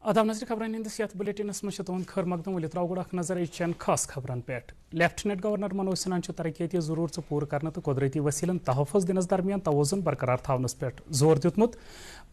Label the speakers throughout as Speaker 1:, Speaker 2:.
Speaker 1: आदाब नजर खबरन हंदिस यथ बुलेटिनस मज तुहद खैर मकदम वलित राव गोड़ नजर चन खास खबरन पे लेफ्टिनेंट गवर्नर मनोज सिन्हान तरक्याती जरूरत पूर करने तो कुदरती वसीलन तहफ़ुज़ दिनस दरमियान तवज़ुन बरकरार थवनस पे जोर दितमुत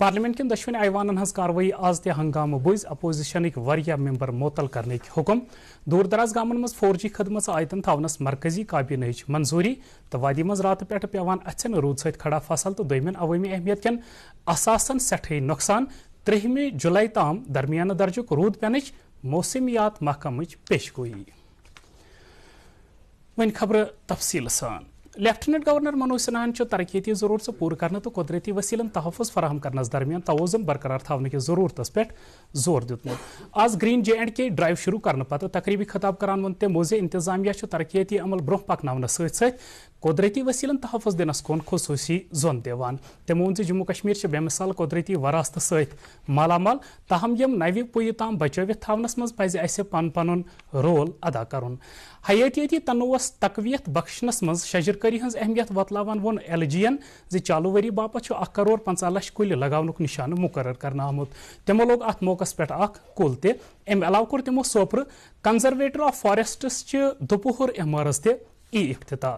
Speaker 1: पार्लियामेंट कन दशवन ऐवानन हज कार्रवाई आज ते हंगाम बुझ अपोजिशन वरिया मेंबर मोतल करने हुक्म दूर दराज गामन मज 4G खदमत आयतन थवनस मरकजी काबीनच मंजूरी तो वादी मज रात पे पेवान अचन रूद सहित खड़ा फसल तो दोयमन अवामी अहमियत कन असासन सठे नुकसान 13 जुलाई ताम दरमियान दर्जुक रूद पेनच मौसमियात महकमच पेशगोई। वन खबर तफसील सान लेफ्टिनेंट गवर्नर मनोज सिन्हान तरक्याती जरूरत पूर करने तो कुदरती वसीलन तहफ़ुज़ फराहम करनस दरमियान तवज़ुन बरकरार थवने की जरूरत पे जोर दितमुत। आज ग्रीन J&K ड्राइव शुरू करने पत तकरीबी खिताब करान वन तमो इंतजामिया तरक्याती अमल ब्रोह पकन सत कुदरती वसीलन तहफ़ुज़ दिनस कुन खुसूसी जोन दिवान तमो वोन जम्मू कश्मीर बेमिसाल कुदरती वरासत सत मालामाल ताहम यम नव पुय ताम बचवित थवनस मज पज़ असे पन पनुन रोल अदा करुन। हयातियाती तनोवस तकवियत बख्शनस मज शजरकारी हज अहमियत वतलावान वोन LGN ज चालू वरी बापत 1 करोड़ 50 लाख कुल लगावनुक निशान मुकर्रर करना आमुत। तमो लोग अत मौकस पे कुल ते अम अलाव कोर तमो सोपर कंजर्वेटर ऑफ फॉरेस्ट्स दुपहर इमारत ते इफ्तिताह।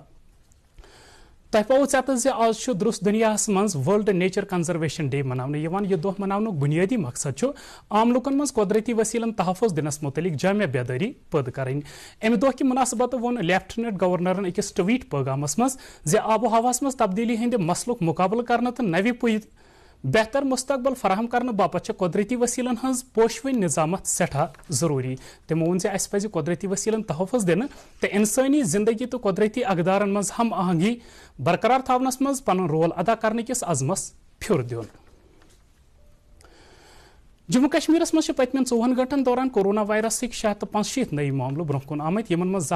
Speaker 1: तह पाओ चत आज दुरुस्त दुनिया मज वर्ल्ड नेचर कंजर्वेशन डे मनाने यह दह मनानुक बुनियादी मकसद आम लुकन मज कुदरती वसीलन तहफ़ुज़ दिनस मुतलिक जामिया बेदारी पद करें। अमि दह कि मुनासबत वोन लेफ्टिनेंट गवर्नरन अकिस ट्वीट पैगामस मज आबो हवास मज तब्दीली हंद मसलुक मुकाबल करने तो नव पुय बेहतर मुस्तकबल फराहम करने बापत कुदरती वसीलन हज पोशवन निजामत सठा जरूरी। तमो वोन अस पज़ कुदरती वसीलन तहफ़ुज़ दिन तो इंसानी जिंदगी तो कुदरती अकदारन मज हम आहंगी बरकरार थवनस मज पन रोल अदा करने किस अज़मस फिर दिन। जम्मू कश्मीर मज पतमन 24 घंटन दौरान कोरोना वायरस 685 नई मामलों ब्रोह कुन आमत यमन मज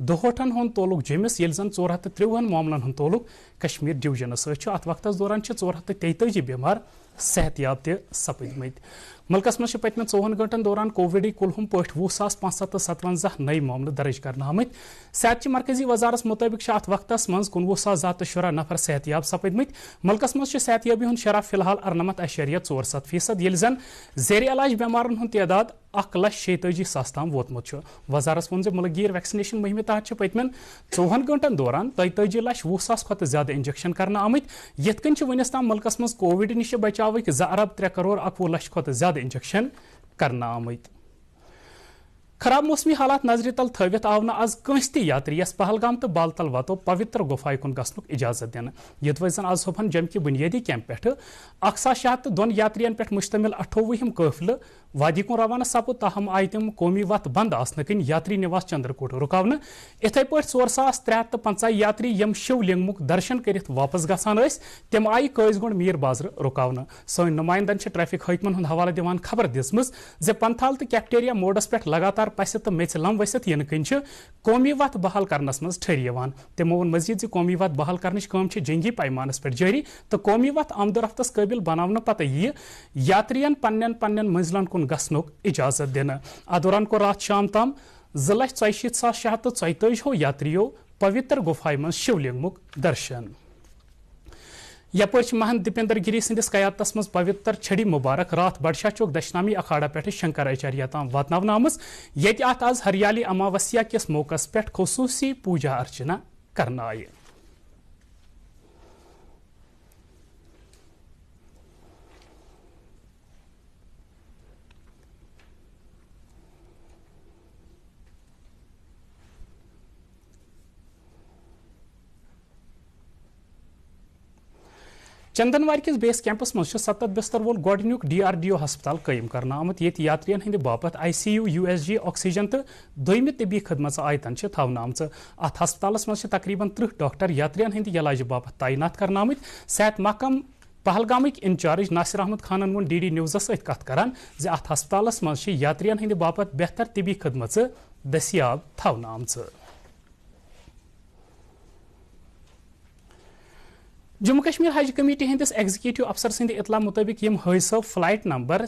Speaker 1: 262 हुंद तोलुक जमिस येल जन 453 मामलन हुंद तोलुक कश्मीर डिवीजन सत अत वक्त दौरान 443 बीमार सेहतयाब ते सपदमत। मुल्कस मज पतमन 24 घंटन दौरान कोविड कुलहुम पट 20,557 नई मामले दर्ज करना आमत। सेहत मरकजी वजारत मुताबिक अत वक्त मज 19,010 नफर सेहतयाब सपदमत। मुल्कस मज सेहतयाबी हुंद शरह फिलहाल 98.47% येल जन जेर इलाज बेमारन हुंद तादाद 1,46,000 ताम वोतमुत। वजारत वोन मुल्कगीर वैक्सीनेशन मुहिम तहत पतमन 24 घंटन दौरान 43,20,000 खुद ज्यादा इंजेक्शन करना आमत। यथ वनस ताम मुल्कस मज कोविड निश बचाव 2 अरब 3 करोड़ 11 लाख खुद ज्यादा इंजेक्शन करना आमत। खराब मौसमी हालात नजर तल थवित आव आज कंस ति यात्री यस पहलगाम तो बालतल वातो पवित्र गुफाय कुन गसनुक इजाजत दिन। यद वजन आज सुबह जम की बुनियादी कैंप पे 1,602 यात्रियन पे मुश्तमिल 28 काफिल वादी कुन रवाना सपद ताहम आय तम कौमी वत बंद आसन कन यात्री निवास चंद्रकोट रुकावन। इथे पे 4,350 यात्री यम शिवलिंगमुक दर्शन करित वापस गसान तम आय कैजगुंड मीर बाजार रुकावन। सन नुमाइंदन ट्रैफिक हकमन हुंद हवाला दिवान खबर दिसमस जे पंथाल तो कैफ्टेरिया मोडस पे लगातार पस तो मेच लम वसित इन कन कौमी वत बहाल करनस मज ठहर यवान। तमो वोन मजीद कौमी वत बहाल करने काम जंगी पैमानस पे जारी तो कौमी वत आमदरफ्तस काबिल बनावन पत यह यात्रियन पन्न पन्न मंजिलन कुन गसनुक इजाजत दिन। अत दौरान को रात शाम ताम 2,64,644 यात्रियों पवित्र गुफाय मज शिवलिंगमुक दर्शन। यप महंत दीपेंद्र गिरी सदिस कयादतस मज पवित्र छड़ी मुबारक रात बडशाह चौक दशनामी अखाड़ा पे शंकर आचार्य ताम वातनावन आमज ये आज हरियाली अमावस्या किस मौकस पे खुसूसी पूजा अर्चना करना आय। चंदनवार किस बेस कैंपस मज 70 बिस्तर वोल गोडनुक DRDO हस्पताल कायम करना आमत। ये यात्रियन हंद बापत ICU USG ऑक्सीजन तो दोयमि तबी खदमत आयतन थवन आम। अत हस्पतालस मज तकरीबन 30 डॉक्टर यात्रियन हंद इलाज बापत तैनात करना आमत। सेहत महकम पहलगामिक इंचार्ज नासिर अहमद खानन वोन DD न्यूज़स सत कथ करान जे अत हस्पतालस मज यात्रियन हंद बापत बेहतर तबी खदमत दस्याब थवन आम। जम्मू कश्मीर हज कमेटी हंदिस एग्जीक्यूटिव अफसर सद इतला मुताबिक यम हज सब फ्लाइट नंबर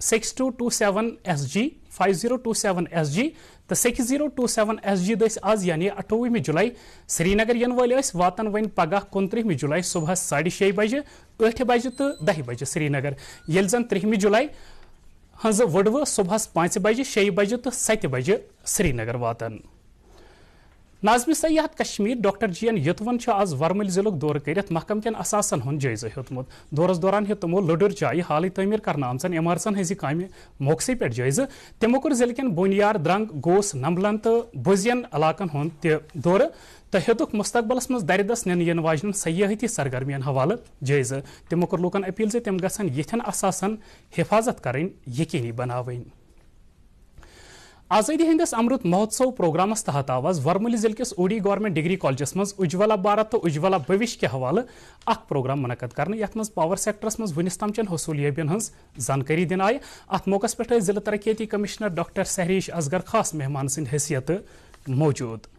Speaker 1: 6227SG 5027SG तो 6027SG दस आज यानी 28 जुलाई श्रीनगर यन वाले वातन वन पगह 29 जुलाई सुबह 6:30 बजे 8 बजे तो 10 बजे श्रीनगर येल जन 30 जुलाई हंज वडव सुबह 5 बजे 6 बजे तो 7 बजे श्रीनगर वातन। नाज़िम सयाहत कश्मीर डॉक्टर जी.एन. युतवन आज वर्मल जिलुक दौर कर महकम कन असासन हुंद जायजा हेतमुत। दौरस दौरान हेत तमो लडुर जाय हाल तमीर करना आमचन इमारतन हज कामि मौके पे जायजा। तमो कोर जिले कन बुनियार द्रंग गोस नंबलन तो बुजियन इलाकन हुंद त दौर तो हेतुक मुस्तकबलस मज दरदस निन यन वाजन सयाहती सरगर्मियन हवाले जायजा। तमो कोर लूकन अपील से तम गसन यथन असासन हिफाजत करन यकीनी बनावइन। आज़ादी हिंदस अमृत महोत्सव प्रोग्रामस तहत आवाज वर्मली जिले किस ओडी गवर्नमेंट डिग्री कॉलेजस मज उज्ज्वला भारत तो उज्ज्वला भविष्य के हवाले अख प्रोग्राम मुनक़द करने यथ मज पावर सेक्टरस मज वनिस तमचन हसूलियबियन हंस जानकारी दिन आय। अत मौकस पे जिला तरक्याती कमिश्नर डॉक्टर सहरीश असगर खास मेहमान सिंध हैसियत मौजूद।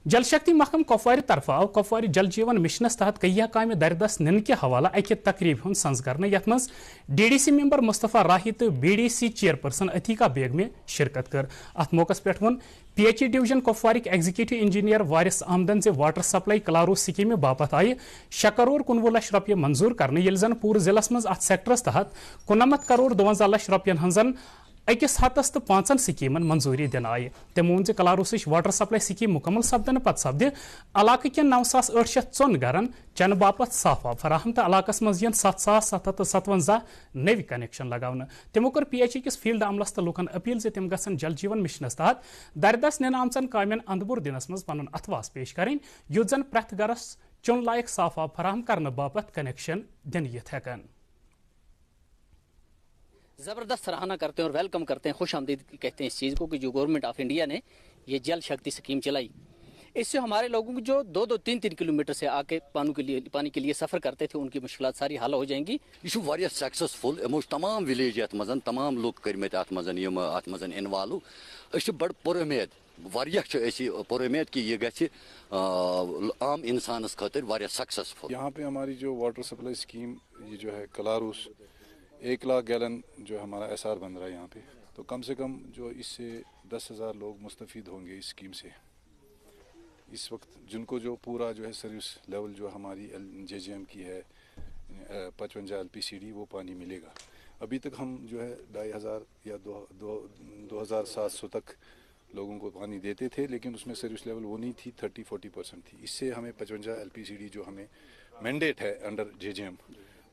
Speaker 1: जल शक्ति महकम कुपवार तरफ आव कुपवार जल जीवन मिशनस तहत कई काम दरदस निन के हवाला अकि तकरीब हुंद संज करने यथ मज DDC मेंबर मुस्तफा राही तो BDC चेयरपर्सन अतीका बेगम शिरकत कर। अत मौकस पे वो PHE division Kupwara executive engineer वारिस आमदन से वाटर सप्लाई कलारू स्कीम बापत आय 6 करोड़ 19 लाख रुपये मंजूर करने यिल जन पूरे जिलस मज अत सेक्टरस तहत 89 करोड़ 52 लाख रुपयन हंजन अकिस हतस तो 5 स्कीमन मंजूरी दिन आय। तमो वोन कलारूस वाटर सप्लाई स्कीम मुकम्मल सपदन पत सपद इलाक कन 9804 गरन चन बापत साफ आब फराहम तो इलाकस मज 7757 नव कनेक्शन लगावन। तमो कर PHE किस फील्ड अमलस तो लूकन अपील से तम गसन जल जीवन मिशनस तहत दरदस निन आमचन कामन अंदबुर दिनस मज पन अथवास पेश करें युत जन प्रथ गरस चुन लायक साफ आब फराहम करने बापत कनेक्शन दिन यथ हेकन।
Speaker 2: ज़बरदस्त सराहना करते हैं और वेलकम करते हैं, खुश आमदीद कहते हैं इस चीज़ को कि जो गवर्नमेंट ऑफ इंडिया ने ये जल शक्ति स्कीम चलाई। इससे हमारे लोगों को जो 2-3 किलोमीटर से आके पानी के लिए सफ़र करते थे उनकी मुश्किलात सारी हल हो जाएंगी।
Speaker 3: यह सक्सेसफुल यमो तमाम विलेज अत मजन तमाम लोग करमत अत मजन इन्वॉल्व बड़ पुरुद पुरुद कि यह गि आम इंसानस खतर सक्सेसफुल।
Speaker 4: यहाँ पे हमारी जो वाटर सप्लाई स्कीम ये जो है कलारूस 1 लाख गैलन जो हमारा SR बन रहा है यहाँ पे, तो कम से कम जो इससे 10,000 लोग मुस्तफ़ीद होंगे इस स्कीम से इस वक्त, जिनको जो पूरा जो है सर्विस लेवल जो हमारी JJM की है 55 LPCD वो पानी मिलेगा। अभी तक हम जो है 2500 या 2700 तक लोगों को पानी देते थे, लेकिन उसमें सर्विस लेवल वो नहीं थी, 30-40% थी। इससे हमें 55 LPCD जो हमें मैंडेट है अंडर JJM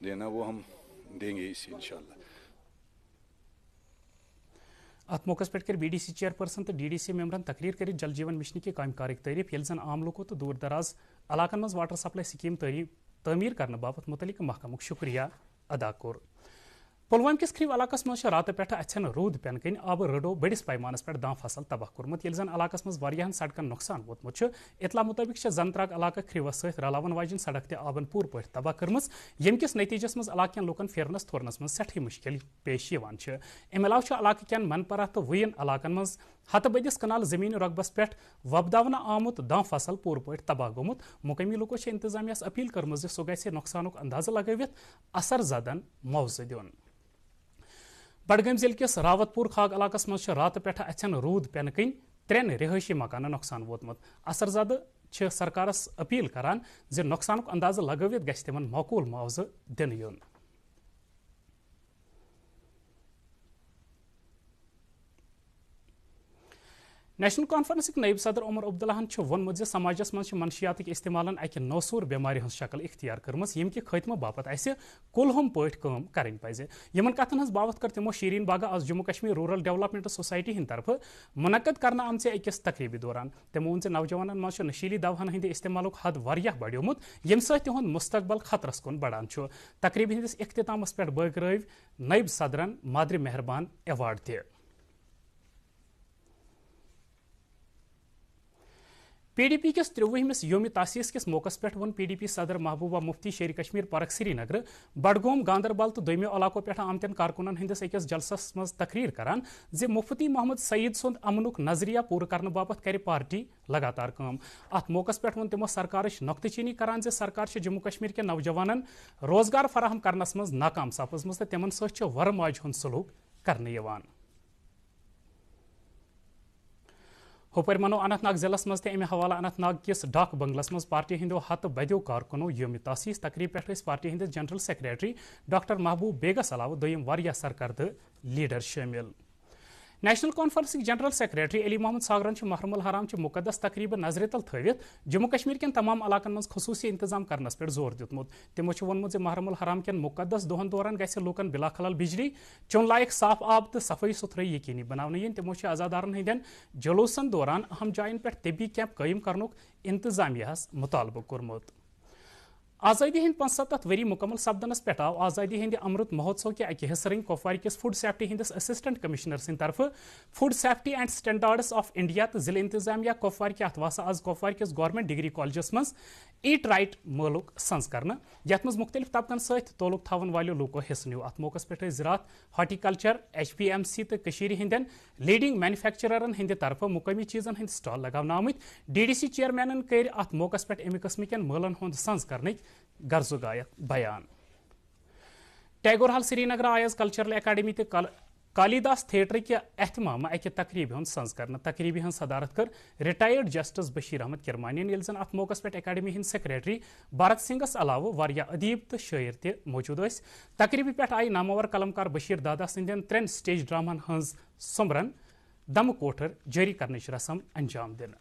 Speaker 4: देना वो हम देंगे इससे इंशाल्लाह।
Speaker 1: अत मौके पे BDC चेयरपर्सन तो DDC मेंबरन तकरीर कर जल जीवन मिशन की काम कारक तारीफ ये आम लोगों तो दूर दराज इलाकन मज वाटर सप्लाई स्कीम तमीर करने बाबत मुतलिक महकमुक शुक्रिया अदा कोर। पुलवाम किस खरीब इलाकस मज रात पे अथन रूद पेन कन आब रडो बड़िस पैमानस पे दां फसल तबाह कोर्मुत यिल जन इलाकस मज वारियाहन सड़कन नुकसान वोतमुत इतला मुताबिक जंत्राग इलाक खरीवस सहित रलावन वाजिन सड़क ते आबन पूर पट तबाह कर्मस यम किस नतीजस मज इलाक लूकन फेरनस थोरनस मज सठी मुश्किल पेश यवान छ। अमि अलाव इलाक कन मनपरा तो वयन इलाकन मज हत बदिस कनाल जमीन रकबस पे वपदावन आमुत दां फसल पूर पट तबाह गोमुत। मुकामी लूको इंतजामियास अपील कर्मज सो गि नुकसानुक अंदाजा लगावित असर ज़दन मुआवजा दिन। बडगाम जिले किस रावतपुर खाग इलाकस मज रात पे अथन रूद पेन कन 3 रिहायशी मकान नुकसान वोतमुत। असरजद सरकारस अपील करान जे नुकसानुक अंदाजा लगावित गछ तिमन माकूल मुआवजा दिन युन। नेशनल कॉन्फ्रेंस नायब सदर उमर अब्दुल्लाहन वोनमुत जे समाजस मज मनशियात इस्तेमालन अकि नौसूर बेमारी हज शक्ल इख्तियार कर्मस यम कि खत्म बापत कुलहम पट काम करन पजे। यमन कथन हज बावत कर तमो शीरीन बागा आज Jammu Kashmir rural development society Hind तरफ मुनक़द करना आमचे अकिस तकरीबी दौरान तमो वोन नौजवानन मज नशीली दवाहन हंद इस्तेमालुक हद वारियाह बढ़ियोमुत यम सहित तिहुंद मुस्तकबल खतरस कुन बढ़ान छ। तकरीबी हिंदिस इख्तितामस पे बगरव नायब सदरन मादरी मेहरबान अवार्ड ते। PDP किस 23 योम तासीस किस मौकस पे वो PDP सदर महबूबा मुफ्ती शेर कश्मीर पार्क श्रीनगर बडगोम गांदरबल तो दोमो इलाकों पे आमतन कारकुनन हंदिस अकिस जलसस मज तकरीर करान जे मुफ्ती मोहम्मद सईद सुंद अमनुक नजरिया पूरा करने बापत कर पार्टी लगातार काम। अत मौकस पे वो तमो सरकार नुक्तचीनी करान जे सरकार जम्मू कश्मीर के नौजवानन रोजगार फराहम करनस मज नाकाम सपजमस तो तिमन सहित वरमाज हुंद सलूक करने यवान। ہوپر منو اننت ناگ ضلع مز امہ حوالہ اننت ناگ کس ڈاک بنگلس مز پارٹی ہندو ہتھ بدیو کارکنو یوم تاسیس تقریب پہ پارٹی ہندس جنرل سیکریٹری ڈاکٹر محبوب بیگس علاوہ دویم واریاہ سرکردہ لیڈر شامل نیشنل کانفرنس جنرل سیکریٹری علی محمد ساگرن محرم الحرام مقدس تقریب نظر تل تھوت جموں کشمیر کن تمام علاقن مز خصوصی انتظام کرنس پہ زور دتمت تمو وونمت محرم الحرام کن مقدس دہن دوران گھس لوکن بلا خلل بجلی چون لائق صاف آب تو صفائی ستھرائی یقینی بنانے تمو عزادارن ہندین جلوسن دوران اہم جائن پہ طبی کیمپ قائم کرنک انتظامیہ مطالبہ کورمت آزادی ہند 75 وری مکمل سپدنس پہ آو آزادی ہند امرت مہوتسو کے اکہ حصہ رنگ کپوار کس فوڈ سیفٹی ہندس اسسٹنٹ کمشنر سند طرف food safety and standards of India تو ضلع انتظامیہ کپوار کے اتواسہ آز کپوار کس گورنمنٹ ڈگری کالجس مز ایٹ رائٹ مولک سنز کرنا یت مز مختلف طبقن ست تعلق تھون والو لوکو حصہ نیو ات موقع پہ زراعت ہارٹیکلچر HPMC تو ہندین لیڈنگ مینوفیکچررن ہند طرف مقامی چیزن ہند سٹال لگاونہ آمت DDC چیئرمینن کر ات موقع پہ امہ قسم کن ملن ہند سنز کرنک غرض گایت بیان ٹیگور ہال سری نگر آیز کلچرل اکیڈمی تو کالیداس تھیٹر کے اہتمام اکہ تقریب ہند سنز کرنا تقریبی ہند صدارت کر ریٹائرڈ جسٹس بشیر احمد کرمانین یل زن ات موقع پہ اکیڈمی ہند سیکریٹری بھارت سنگھس علاوہ واریاہ ادیب تو شاعر تہ موجود ٲسۍ تقریبی پہ آئی نامور قلمکار بشیر دادا سندین 3 سٹیج ڈرامہن ہنز سمرن دم کوٹھر جاری کرنچ رسم انجام دن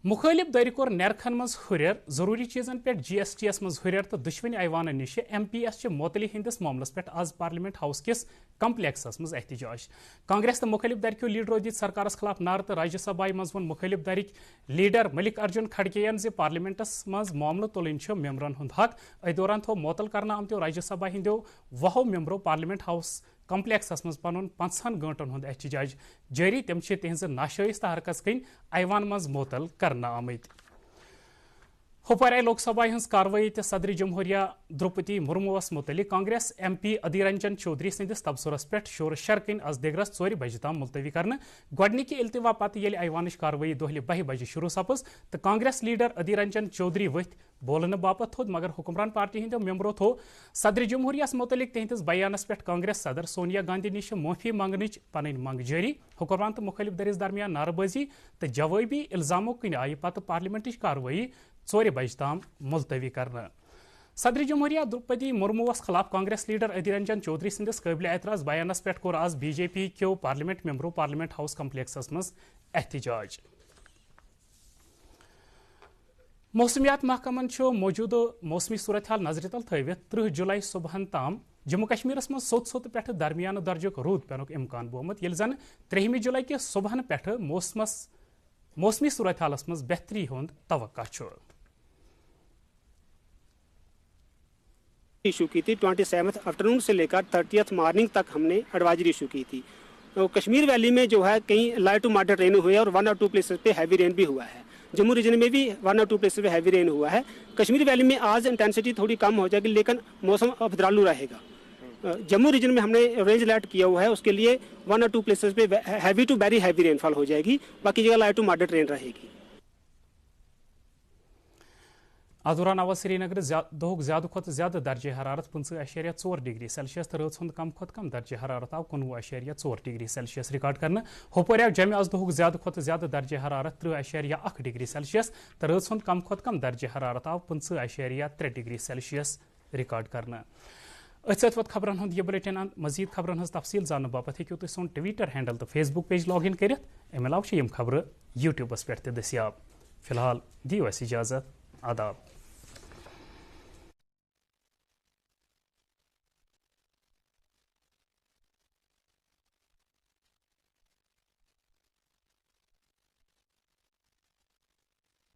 Speaker 1: مخالف دور کور نیرخن مز ہریر ضروری چیزن پہ GST مز ہریر تو دشونی ایوان نش MPS معطلی ہندس معاملس پہ آز پارلیمنٹ ہاؤس کس کمپلیکسس مز احتجاج کانگریس تو مخالف درکو لیڈرو دت سرکارس خلاف نعرہ تو راجیہ سبھا مز ون مخالف درک لیڈر ملک ارجن کھڑگین زِ پارلیمنٹس مز معاملہ تلن ممبرن ہند حق ات دوران تھو معطل کرنا آمتو راجیہ سبھا ہندو 20 ممبرو پارلیمنٹ ہاؤس کمپلیکسس مز پن 50 گھنٹن ہند احتجاج جاری تم تہذ ناشائستہ حرکت کن ایوان مز معطل کرنا آمت ہوپر آئی لوک سبھا ہز کاروٲیی تہ صدر جمہوریہ دروپدی مرموس متعلق کانگریس MP ادھیر رنجن چودھری سندس تبصرس پہ شور شر کن از دگرس 4 بجہ تام ملتوی کرنا گۄڈنِکہِ التوا پتہ ییٚلہِ ایوانٕچ کاروٲیی دۄہلہِ 12 بجے شروع سپز تو کانگریس لیڈر ادھیر رنجن چودھری ؤتھۍ بولنہٕ باپت تھوٚد مگر حکمران پارٹی ہندو ممبرو تھو صدر جمہوریہ متعلق تہندس بیانس پہ کانگریس صدر سونیا گاندھی نش معافی منگنچ پنٕنۍ منگ جاری حکمران تو مخالف دٔرِس درمیان نعرٕ بٲزی تو جوابی الزامو کن آیہِ پتہ پارلیمنٹٕچ کاروٲیی 4 بجہ تام ملتوی کرنا صدر جمہوریہ دروپدی مرموس خلاف کانگریس لیڈر ادھیر رنجن چودھری سندس قابل اعتراض بیانس پہ کور آز BJP کیو پارلیمنٹ ممبرو پارلیمنٹ ہاؤس کمپلیکسس مز احتجاج موسمیات محکمن موجودہ موسمی صورتحال نظر تل تھوت 30 جولائی صبحن تام جموں کشمیرس مز سوت پہ درمیانہ درجک رود پینک امکان بومت یل زن 3 جولائی کے صبحن پہ موسمی صورتحالس مز بہتری ہند توقع
Speaker 5: ایشو کی تھی 27 آفٹرنون سے لے کر 30 مارننگ تک ہم نے ایڈوائزری ایشو کی تھی. تو کشمیر ویلی میں جو ہے کہیں لائٹ ٹو ماڈریٹ رین ہوئے اور 1 اور 2 پلیسز پہ ہیوی رین بھی ہوا ہے. جموں ریجن میں بھی 1 اور 2 پلیسز پہ ہیوی رین ہوا ہے. کشمیر ویلی میں آج انٹینسٹی تھوڑی کم ہو جائے گی لیکن موسم ابدرالو رہے گا. جموں ریجن میں ہم نے رینج الرٹ کیا ہوا ہے, اس کے لیے 1 اور 2 پلیسز پہ heavy to very heavy rainfall ہو جائے گی, باقی جگہ لائٹ ٹو ماڈریٹ رین رہے گی.
Speaker 1: دوران آو سری نگر دہک زیادہ کھت زیادہ درجہ حرارت 15.4 ڈگری سیلسیس تو رات ہند کم کھت کم درجہ حرارت آو 19.4 ڈگری سیلسیس ریکارڈ کرنا. ہوپر آو جمع آز دہک زیادہ کھت زیادہ درجہ حرارت 30.1 ڈگری سیلسیس تو رات ہند کم کھت کم درجہ حرارت آو 15.3 ڈگری سیلسیس ریکارڈ کرنا. ات وت خبرن ہند یہ بلیٹن مزید خبرن ہز تفصیل زاننے باپت ہیکو تھی سون ٹویٹر ہینڈل تو Facebook page log in کرت. ام علاوہ یم خبر یوٹیوبس پہ دستیاب. فی الحال دیو اس اجازت. آداب.